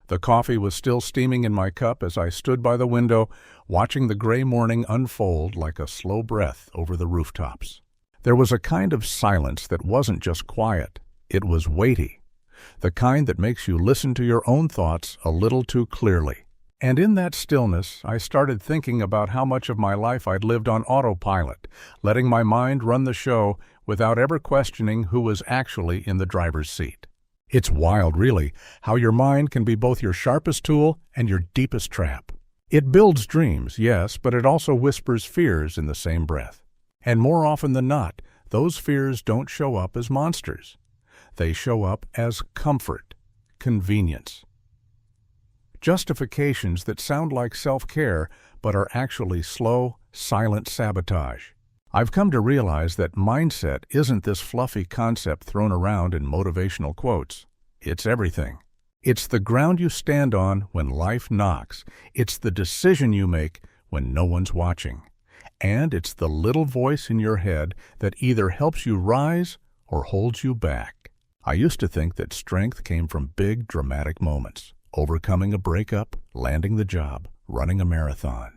The coffee was still steaming in my cup as I stood by the window, watching the gray morning unfold like a slow breath over the rooftops. There was a kind of silence that wasn't just quiet, it was weighty, the kind that makes you listen to your own thoughts a little too clearly. And in that stillness, I started thinking about how much of my life I'd lived on autopilot, letting my mind run the show without ever questioning who was actually in the driver's seat. It's wild, really, how your mind can be both your sharpest tool and your deepest trap. It builds dreams, yes, but it also whispers fears in the same breath. And more often than not, those fears don't show up as monsters. They show up as comfort, convenience. Justifications that sound like self-care but are actually slow, silent sabotage. I've come to realize that mindset isn't this fluffy concept thrown around in motivational quotes. It's everything. It's the ground you stand on when life knocks. It's the decision you make when no one's watching. And it's the little voice in your head that either helps you rise or holds you back. I used to think that strength came from big, dramatic moments. Overcoming a breakup, landing the job, running a marathon.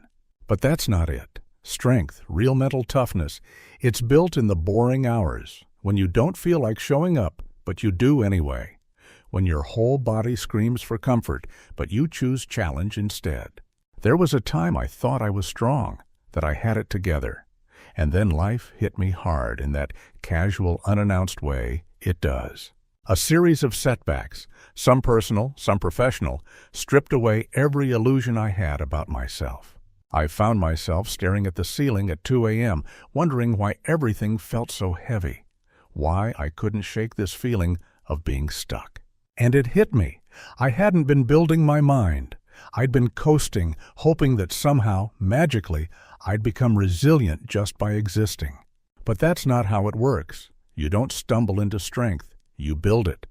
But that's not it. Strength, real mental toughness, it's built in the boring hours, when you don't feel like showing up, but you do anyway. When your whole body screams for comfort, but you choose challenge instead. There was a time I thought I was strong, that I had it together. And then life hit me hard in that casual, unannounced way it does. A series of setbacks, some personal, some professional, stripped away every illusion I had about myself. I found myself staring at the ceiling at 2 a.m., wondering why everything felt so heavy, why I couldn't shake this feeling of being stuck. And it hit me. I hadn't been building my mind. I'd been coasting, hoping that somehow, magically, I'd become resilient just by existing. But that's not how it works. You don't stumble into strength. You build it.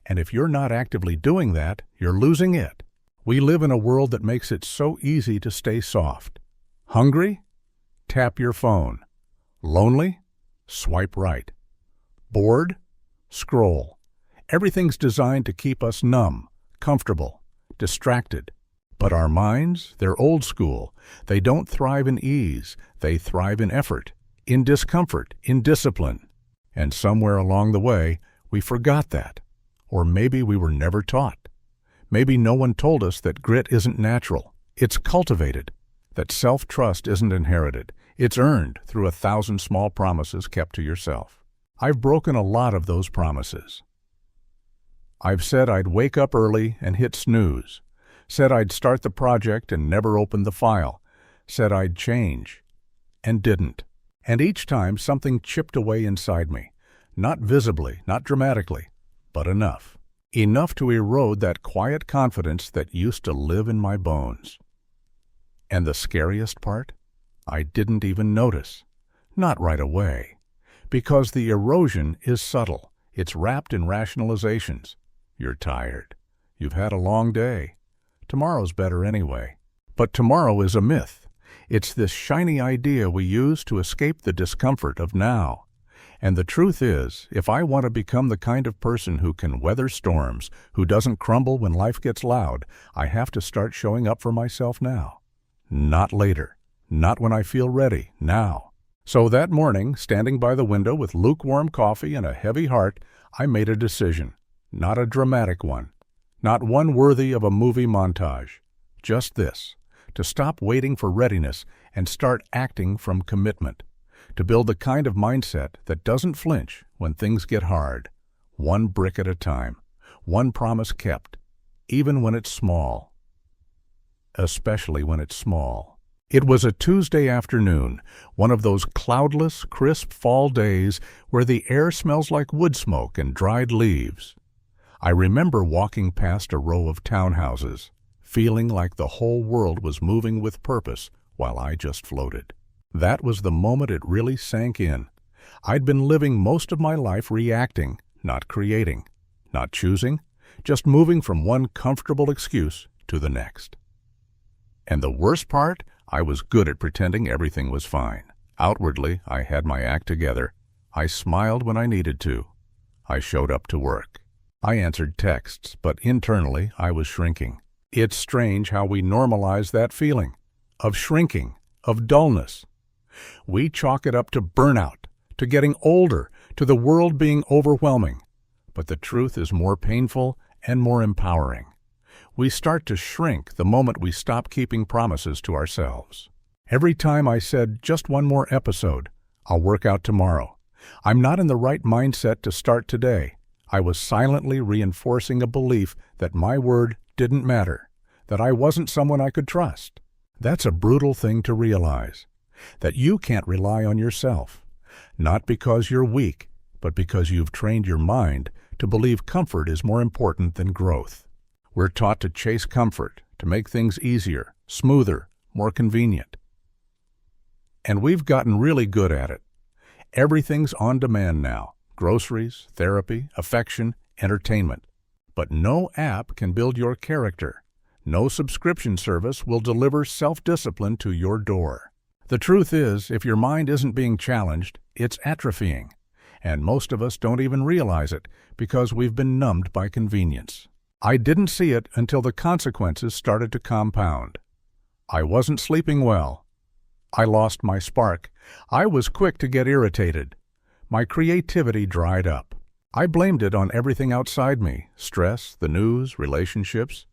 And if you're not actively doing that, you're losing it. We live in a world that makes it so easy to stay soft. Hungry? Tap your phone. Lonely? Swipe right. Bored? Scroll. Everything's designed to keep us numb, comfortable, distracted. But our minds, they're old school. They don't thrive in ease. They thrive in effort, in discomfort, in discipline. And somewhere along the way, we forgot that. Or maybe we were never taught. Maybe no one told us that grit isn't natural. It's cultivated. That self-trust isn't inherited. It's earned through 1,000 small promises kept to yourself. I've broken a lot of those promises. I've said I'd wake up early and hit snooze. Said I'd start the project and never open the file. Said I'd change. And didn't. And each time something chipped away inside me. Not visibly, not dramatically, but enough. Enough to erode that quiet confidence that used to live in my bones. And the scariest part? I didn't even notice. Not right away. Because the erosion is subtle. It's wrapped in rationalizations. You're tired. You've had a long day. Tomorrow's better anyway. But tomorrow is a myth. It's this shiny idea we use to escape the discomfort of now. And the truth is, if I want to become the kind of person who can weather storms, who doesn't crumble when life gets loud, I have to start showing up for myself now. Not later. Not when I feel ready. Now. So that morning, standing by the window with lukewarm coffee and a heavy heart, I made a decision. Not a dramatic one. Not one worthy of a movie montage. Just this. To stop waiting for readiness and start acting from commitment. To build the kind of mindset that doesn't flinch when things get hard. One brick at a time. One promise kept. Even when it's small. Especially when it's small. It was a Tuesday afternoon, one of those cloudless, crisp fall days where the air smells like wood smoke and dried leaves. I remember walking past a row of townhouses, feeling like the whole world was moving with purpose while I just floated. That was the moment it really sank in. I'd been living most of my life reacting, not creating, not choosing, just moving from one comfortable excuse to the next. And the worst part, I was good at pretending everything was fine. Outwardly, I had my act together. I smiled when I needed to. I showed up to work. I answered texts, but internally I was shrinking. It's strange how we normalize that feeling of shrinking, of dullness. We chalk it up to burnout, to getting older, to the world being overwhelming. But the truth is more painful and more empowering. We start to shrink the moment we stop keeping promises to ourselves. Every time I said, just one more episode, I'll work out tomorrow, I'm not in the right mindset to start today, I was silently reinforcing a belief that my word didn't matter, that I wasn't someone I could trust. That's a brutal thing to realize, that you can't rely on yourself, not because you're weak, but because you've trained your mind to believe comfort is more important than growth. We're taught to chase comfort, to make things easier, smoother, more convenient. And we've gotten really good at it. Everything's on demand now: groceries, therapy, affection, entertainment. But no app can build your character. No subscription service will deliver self-discipline to your door. The truth is, if your mind isn't being challenged, it's atrophying. And most of us don't even realize it because we've been numbed by convenience. I didn't see it until the consequences started to compound. I wasn't sleeping well. I lost my spark. I was quick to get irritated. My creativity dried up. I blamed it on everything outside me: stress, the news, relationships.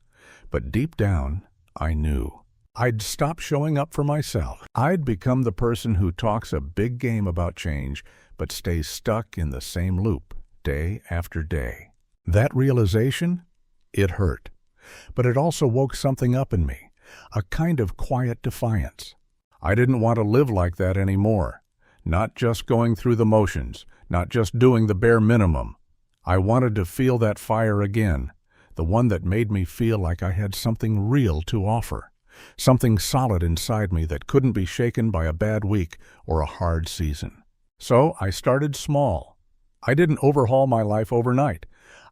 But deep down, I knew. I'd stopped showing up for myself. I'd become the person who talks a big game about change, but stays stuck in the same loop, day after day. That realization, it hurt. But it also woke something up in me, a kind of quiet defiance. I didn't want to live like that anymore. Not just going through the motions, not just doing the bare minimum. I wanted to feel that fire again, the one that made me feel like I had something real to offer, something solid inside me that couldn't be shaken by a bad week or a hard season. So I started small. I didn't overhaul my life overnight.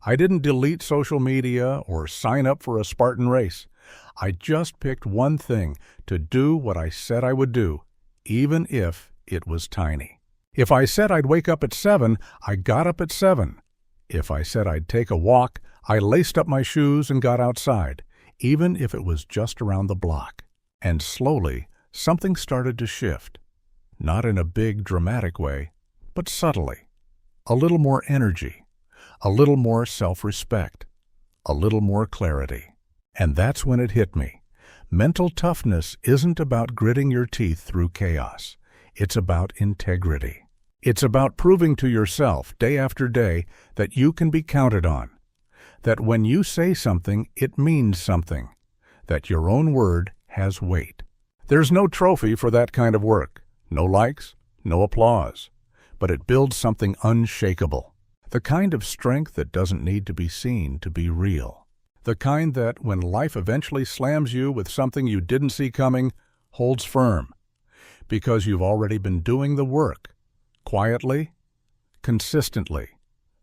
I didn't delete social media or sign up for a Spartan race. I just picked one thing: to do what I said I would do, even if it was tiny. If I said I'd wake up at 7, I got up at 7. If I said I'd take a walk, I laced up my shoes and got outside, even if it was just around the block. And slowly, something started to shift. Not in a big, dramatic way, but subtly. A little more energy, a little more self-respect, a little more clarity. And that's when it hit me. Mental toughness isn't about gritting your teeth through chaos. It's about integrity. It's about proving to yourself day after day that you can be counted on, that when you say something, it means something, that your own word has weight. There's no trophy for that kind of work, no likes, no applause, but it builds something unshakable, the kind of strength that doesn't need to be seen to be real, the kind that, when life eventually slams you with something you didn't see coming, holds firm, because you've already been doing the work, quietly, consistently.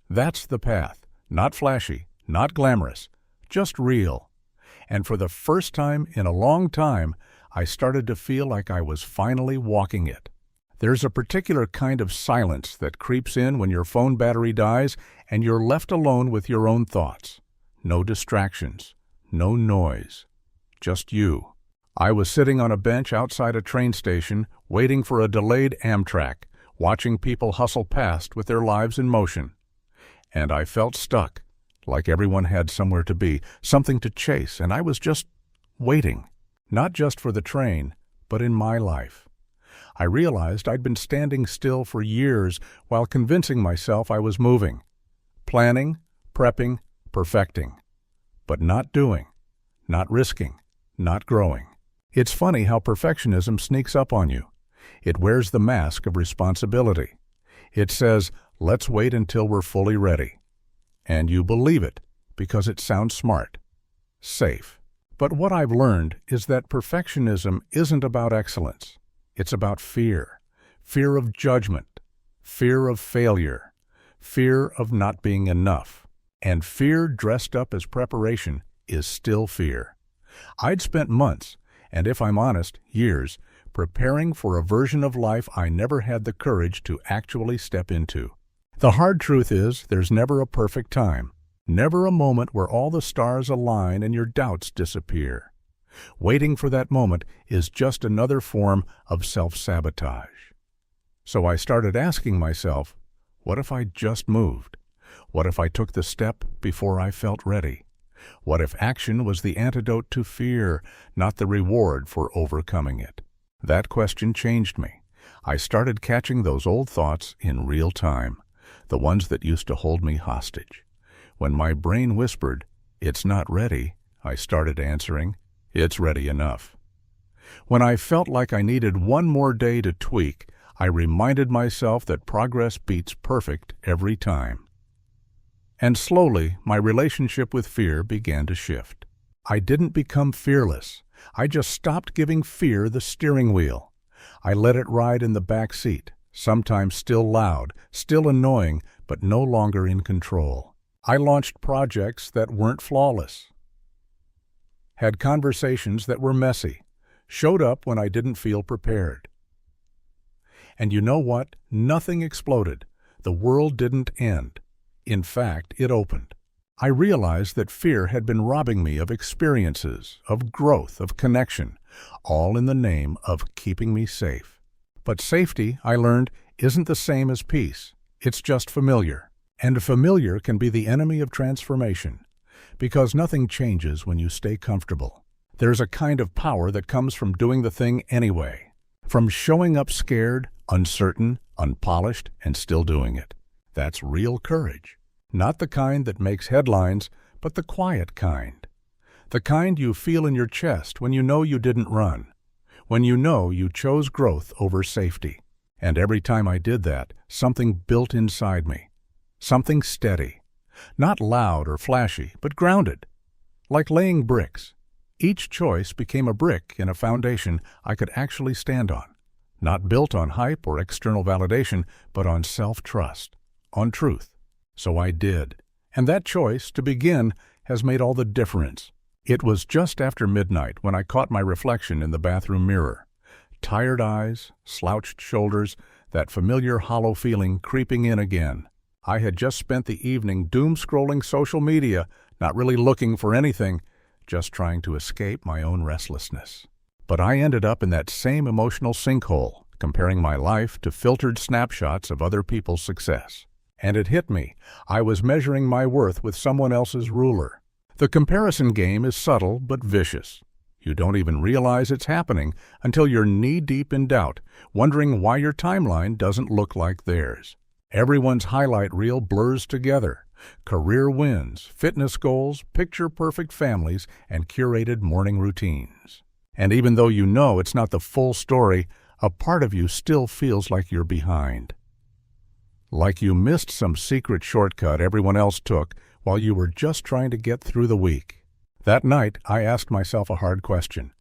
That's the path, not flashy, not glamorous, just real. And for the first time in a long time, I started to feel like I was finally walking it. There's a particular kind of silence that creeps in when your phone battery dies and you're left alone with your own thoughts. No distractions, no noise, just you. I was sitting on a bench outside a train station, waiting for a delayed Amtrak, watching people hustle past with their lives in motion. And I felt stuck, like everyone had somewhere to be, something to chase, and I was just waiting, not just for the train, but in my life. I realized I'd been standing still for years while convincing myself I was moving, planning, prepping, perfecting, but not doing, not risking, not growing. It's funny how perfectionism sneaks up on you. It wears the mask of responsibility. It says, let's wait until we're fully ready. And you believe it because it sounds smart, safe. But what I've learned is that perfectionism isn't about excellence. It's about fear, fear of judgment, fear of failure, fear of not being enough. And fear dressed up as preparation is still fear. I'd spent months, and if I'm honest, years, preparing for a version of life I never had the courage to actually step into. The hard truth is there's never a perfect time. Never a moment where all the stars align and your doubts disappear. Waiting for that moment is just another form of self-sabotage. So I started asking myself, what if I just moved? What if I took the step before I felt ready? What if action was the antidote to fear, not the reward for overcoming it? That question changed me. I started catching those old thoughts in real time, the ones that used to hold me hostage. When my brain whispered, "It's not ready," I started answering, "It's ready enough." When I felt like I needed one more day to tweak, I reminded myself that progress beats perfect every time. And slowly, my relationship with fear began to shift. I didn't become fearless. I just stopped giving fear the steering wheel. I let it ride in the back seat, sometimes still loud, still annoying, but no longer in control. I launched projects that weren't flawless, had conversations that were messy, showed up when I didn't feel prepared. And you know what? Nothing exploded. The world didn't end. In fact, it opened. I realized that fear had been robbing me of experiences, of growth, of connection, all in the name of keeping me safe. But safety, I learned, isn't the same as peace. It's just familiar. And familiar can be the enemy of transformation, because nothing changes when you stay comfortable. There's a kind of power that comes from doing the thing anyway, from showing up scared, uncertain, unpolished, and still doing it. That's real courage. Not the kind that makes headlines, but the quiet kind. The kind you feel in your chest when you know you didn't run, when you know you chose growth over safety. And every time I did that, something built inside me. Something steady. Not loud or flashy, but grounded. Like laying bricks. Each choice became a brick in a foundation I could actually stand on. Not built on hype or external validation, but on self-trust, on truth. So I did. And that choice, to begin, has made all the difference. It was just after midnight when I caught my reflection in the bathroom mirror. Tired eyes, slouched shoulders, that familiar hollow feeling creeping in again. I had just spent the evening doom-scrolling social media, not really looking for anything, just trying to escape my own restlessness. But I ended up in that same emotional sinkhole, comparing my life to filtered snapshots of other people's success. And it hit me. I was measuring my worth with someone else's ruler. The comparison game is subtle but vicious. You don't even realize it's happening until you're knee-deep in doubt, wondering why your timeline doesn't look like theirs. Everyone's highlight reel blurs together. Career wins, fitness goals, picture-perfect families, and curated morning routines. And even though you know it's not the full story, a part of you still feels like you're behind. Like you missed some secret shortcut everyone else took while you were just trying to get through the week. That night, I asked myself a hard question.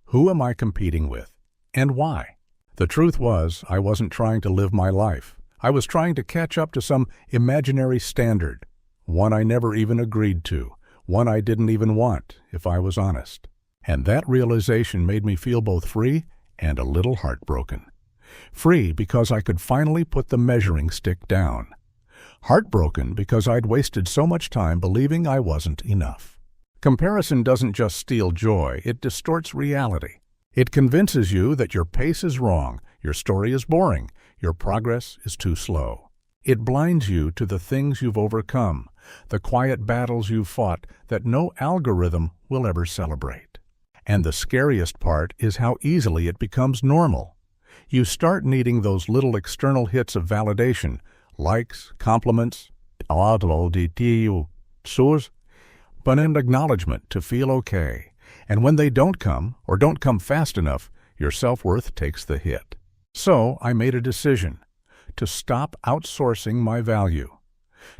Who am I competing with? And why? The truth was, I wasn't trying to live my life. I was trying to catch up to some imaginary standard, one I never even agreed to, one I didn't even want, if I was honest. And that realization made me feel both free and a little heartbroken. Free because I could finally put the measuring stick down. Heartbroken because I'd wasted so much time believing I wasn't enough. Comparison doesn't just steal joy, it distorts reality. It convinces you that your pace is wrong, your story is boring, your progress is too slow. It blinds you to the things you've overcome, the quiet battles you've fought that no algorithm will ever celebrate. And the scariest part is how easily it becomes normal. You start needing those little external hits of validation, likes, compliments, but an acknowledgement to feel okay. And when they don't come, or don't come fast enough, your self-worth takes the hit. So I made a decision to stop outsourcing my value,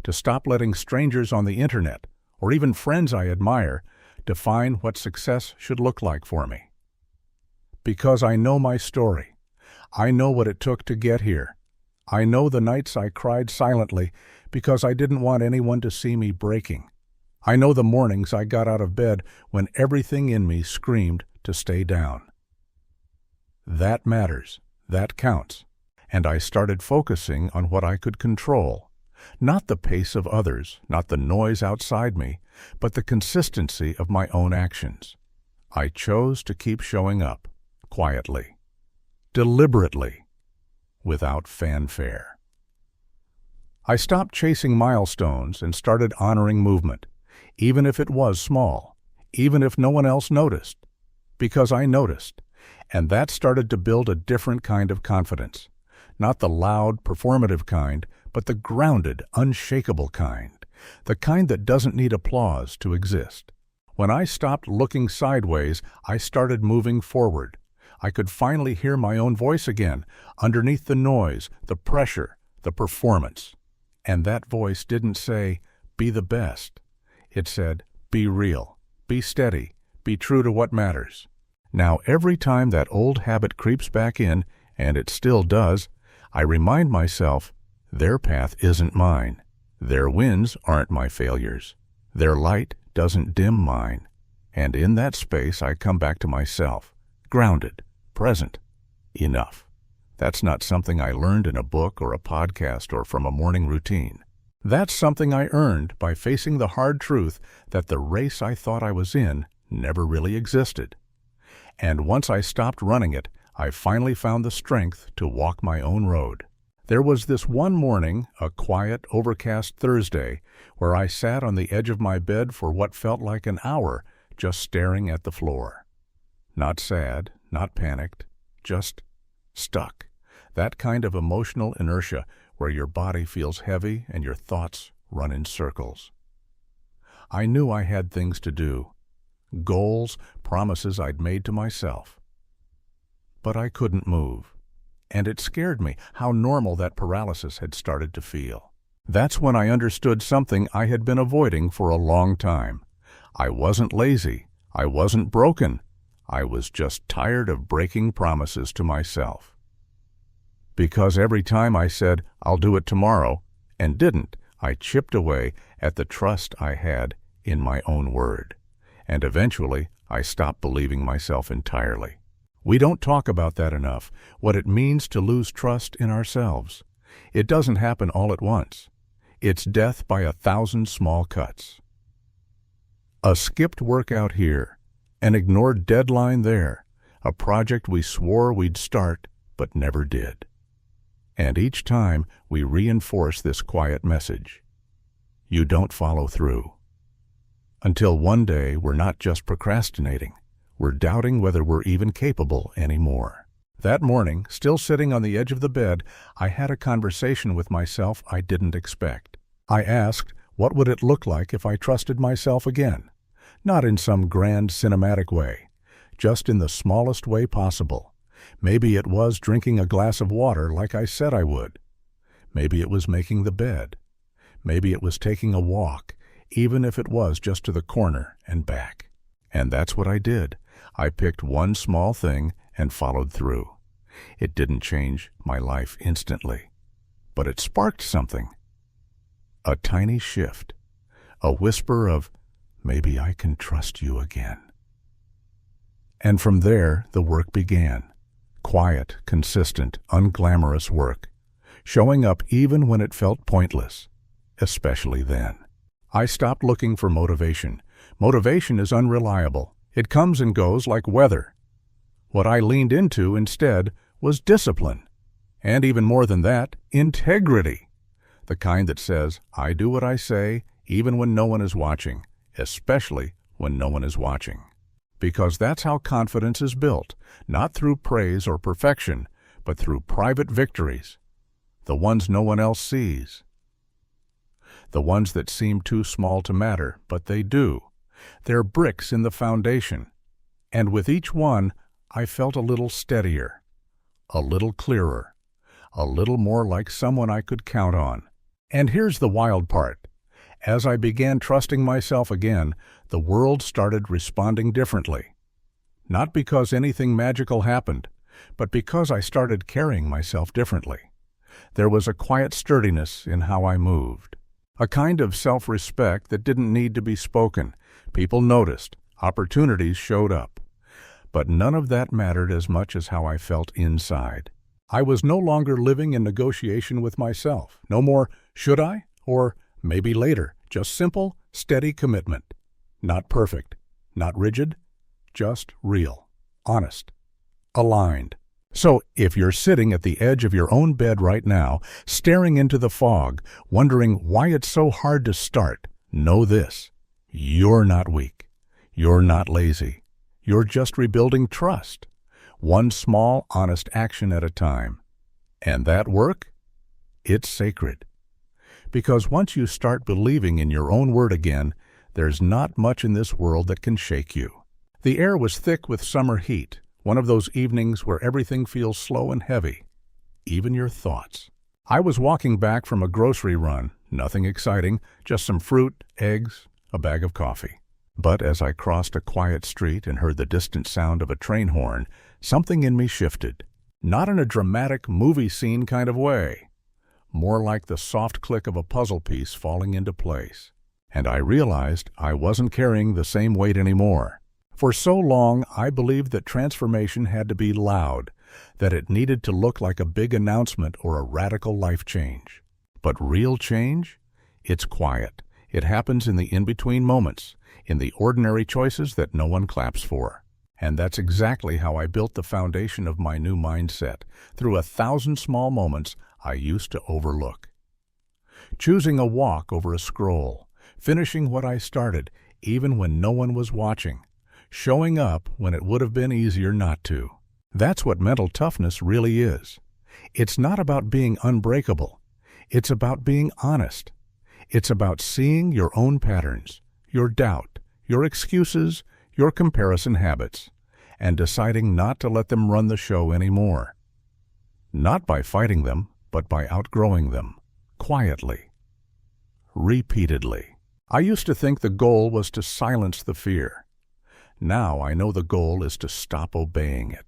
to stop letting strangers on the internet, or even friends I admire, define what success should look like for me. Because I know my story. I know what it took to get here. I know the nights I cried silently because I didn't want anyone to see me breaking. I know the mornings I got out of bed when everything in me screamed to stay down. That matters. That counts. And I started focusing on what I could control. Not the pace of others, not the noise outside me, but the consistency of my own actions. I chose to keep showing up, quietly, deliberately, without fanfare. I stopped chasing milestones and started honoring movement, even if it was small, even if no one else noticed, because I noticed, and that started to build a different kind of confidence, not the loud, performative kind, but the grounded, unshakable kind, the kind that doesn't need applause to exist. When I stopped looking sideways, I started moving forward. I could finally hear my own voice again, underneath the noise, the pressure, the performance. And that voice didn't say, "Be the best." It said, "Be real, be steady, be true to what matters." Now, every time that old habit creeps back in, and it still does, I remind myself, their path isn't mine. Their wins aren't my failures. Their light doesn't dim mine. And in that space, I come back to myself, grounded, present, enough. That's not something I learned in a book or a podcast or from a morning routine. That's something I earned by facing the hard truth that the race I thought I was in never really existed. And once I stopped running it, I finally found the strength to walk my own road. There was this one morning, a quiet, overcast Thursday, where I sat on the edge of my bed for what felt like an hour, just staring at the floor. Not sad, not panicked, just stuck. That kind of emotional inertia where your body feels heavy and your thoughts run in circles. I knew I had things to do, goals, promises I'd made to myself. But I couldn't move. And it scared me how normal that paralysis had started to feel. That's when I understood something I had been avoiding for a long time. I wasn't lazy. I wasn't broken. I was just tired of breaking promises to myself. Because every time I said, "I'll do it tomorrow," and didn't, I chipped away at the trust I had in my own word. And eventually, I stopped believing myself entirely. We don't talk about that enough, what it means to lose trust in ourselves. It doesn't happen all at once. It's death by 1,000 small cuts. A skipped workout here, an ignored deadline there, a project we swore we'd start but never did. And each time we reinforce this quiet message. You don't follow through. Until one day we're not just procrastinating. We're doubting whether we're even capable anymore. That morning, still sitting on the edge of the bed, I had a conversation with myself I didn't expect. I asked, what would it look like if I trusted myself again? Not in some grand cinematic way, just in the smallest way possible. Maybe it was drinking a glass of water like I said I would. Maybe it was making the bed. Maybe it was taking a walk, even if it was just to the corner and back. And that's what I did. I picked one small thing and followed through. It didn't change my life instantly, but it sparked something. A tiny shift, a whisper of, maybe I can trust you again. And from there, the work began. Quiet, consistent, unglamorous work, showing up even when it felt pointless, especially then. I stopped looking for motivation. Motivation is unreliable. It comes and goes like weather. What I leaned into instead was discipline. And even more than that, integrity. The kind that says, I do what I say even when no one is watching, especially when no one is watching. Because that's how confidence is built, not through praise or perfection, but through private victories, the ones no one else sees. The ones that seem too small to matter, but they do. They're bricks in the foundation. And with each one, I felt a little steadier, a little clearer, a little more like someone I could count on. And here's the wild part. As I began trusting myself again, the world started responding differently. Not because anything magical happened, but because I started carrying myself differently. There was a quiet sturdiness in how I moved. A kind of self-respect that didn't need to be spoken. People noticed. Opportunities showed up. But none of that mattered as much as how I felt inside. I was no longer living in negotiation with myself. No more, should I? Or maybe later, just simple, steady commitment. Not perfect, not rigid, just real, honest, aligned. So if you're sitting at the edge of your own bed right now, staring into the fog, wondering why it's so hard to start, know this: you're not weak. You're not lazy. You're just rebuilding trust, one small, honest action at a time. And that work? It's sacred. Because once you start believing in your own word again, there's not much in this world that can shake you. The air was thick with summer heat, one of those evenings where everything feels slow and heavy, even your thoughts. I was walking back from a grocery run, nothing exciting, just some fruit, eggs, a bag of coffee. But as I crossed a quiet street and heard the distant sound of a train horn, something in me shifted. Not in a dramatic movie scene kind of way, more like the soft click of a puzzle piece falling into place. And I realized I wasn't carrying the same weight anymore. For so long, I believed that transformation had to be loud, that it needed to look like a big announcement or a radical life change. But real change? It's quiet. It happens in the in-between moments, in the ordinary choices that no one claps for. And that's exactly how I built the foundation of my new mindset, through 1,000 small moments I used to overlook. Choosing a walk over a scroll, finishing what I started, even when no one was watching, showing up when it would have been easier not to. That's what mental toughness really is. It's not about being unbreakable. It's about being honest. It's about seeing your own patterns, your doubt, your excuses, your comparison habits, and deciding not to let them run the show anymore. Not by fighting them, but by outgrowing them, quietly, repeatedly. I used to think the goal was to silence the fear. Now I know the goal is to stop obeying it.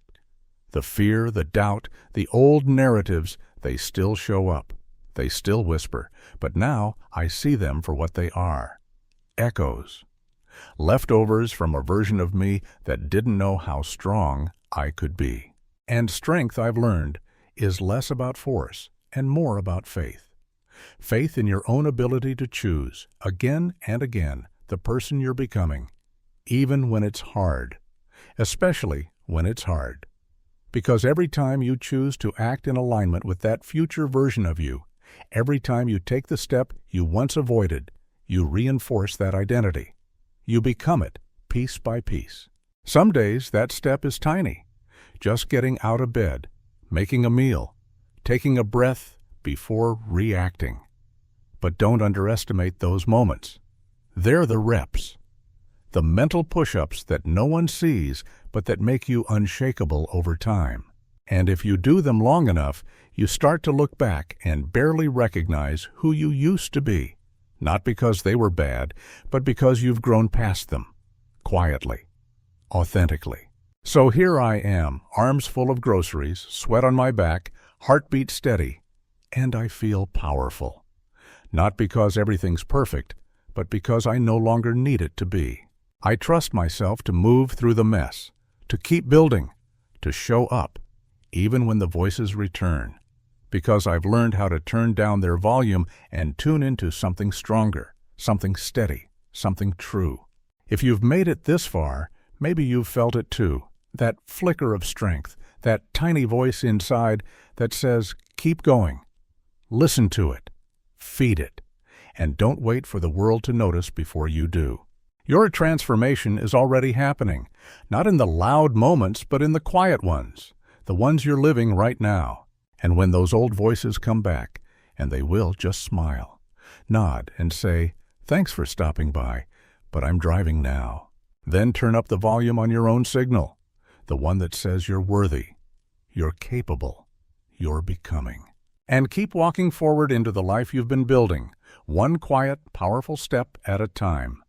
The fear, the doubt, the old narratives, they still show up. They still whisper, but now I see them for what they are. Echoes. Leftovers from a version of me that didn't know how strong I could be. And strength, I've learned, is less about force and more about faith. Faith in your own ability to choose, again and again, the person you're becoming, even when it's hard, especially when it's hard. Because every time you choose to act in alignment with that future version of you, every time you take the step you once avoided, you reinforce that identity. You become it, piece by piece. Some days that step is tiny, just getting out of bed, making a meal, taking a breath before reacting. But don't underestimate those moments. They're the reps, the mental push-ups that no one sees but that make you unshakable over time. And if you do them long enough, you start to look back and barely recognize who you used to be, not because they were bad, but because you've grown past them, quietly, authentically. So here I am, arms full of groceries, sweat on my back, heartbeat steady, and I feel powerful. Not because everything's perfect, but because I no longer need it to be. I trust myself to move through the mess, to keep building, to show up, even when the voices return, because I've learned how to turn down their volume and tune into something stronger, something steady, something true. If you've made it this far, maybe you've felt it too, that flicker of strength, that tiny voice inside that says, keep going. Listen to it, feed it, and don't wait for the world to notice before you do. Your transformation is already happening, not in the loud moments, but in the quiet ones, the ones you're living right now. And when those old voices come back, and they will, just smile, nod, and say, thanks for stopping by, but I'm driving now. Then turn up the volume on your own signal, the one that says you're worthy, you're capable, you're becoming. And keep walking forward into the life you've been building, one quiet, powerful step at a time.